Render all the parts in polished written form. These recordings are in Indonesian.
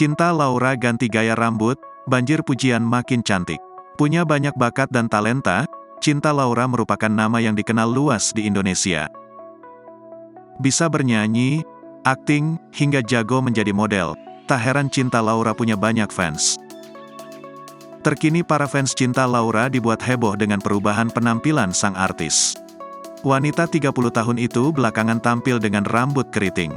Cinta Laura ganti gaya rambut, banjir pujian makin cantik. Punya banyak bakat dan talenta, Cinta Laura merupakan nama yang dikenal luas di Indonesia. Bisa bernyanyi, akting, hingga jago menjadi model. Tak heran Cinta Laura punya banyak fans. Terkini para fans Cinta Laura dibuat heboh dengan perubahan penampilan sang artis. Wanita 30 tahun itu belakangan tampil dengan rambut keriting.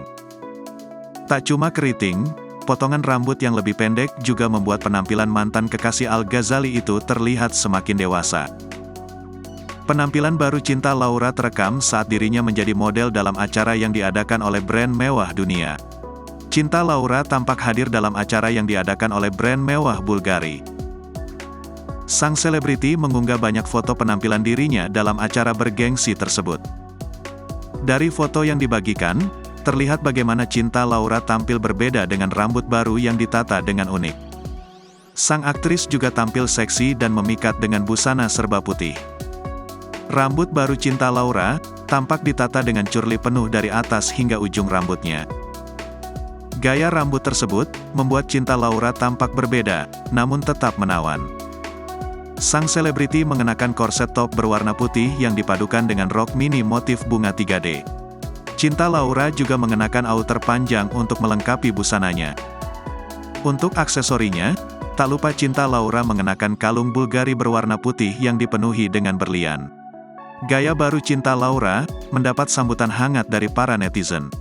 Tak cuma keriting, potongan rambut yang lebih pendek juga membuat penampilan mantan kekasih Al-Ghazali itu terlihat semakin dewasa. Penampilan baru Cinta Laura terekam saat dirinya menjadi model dalam acara yang diadakan oleh brand mewah dunia. Cinta Laura tampak hadir dalam acara yang diadakan oleh brand mewah Bulgari. Sang selebriti mengunggah banyak foto penampilan dirinya dalam acara bergengsi tersebut. Dari foto yang dibagikan, terlihat bagaimana Cinta Laura tampil berbeda dengan rambut baru yang ditata dengan unik. Sang aktris juga tampil seksi dan memikat dengan busana serba putih. Rambut baru Cinta Laura tampak ditata dengan curly penuh dari atas hingga ujung rambutnya. Gaya rambut tersebut membuat Cinta Laura tampak berbeda, namun tetap menawan. Sang selebriti mengenakan korset top berwarna putih yang dipadukan dengan rok mini motif bunga 3D. Cinta Laura juga mengenakan outer panjang untuk melengkapi busananya. Untuk aksesorinya, tak lupa Cinta Laura mengenakan kalung Bulgari berwarna putih yang dipenuhi dengan berlian. Gaya baru Cinta Laura mendapat sambutan hangat dari para netizen.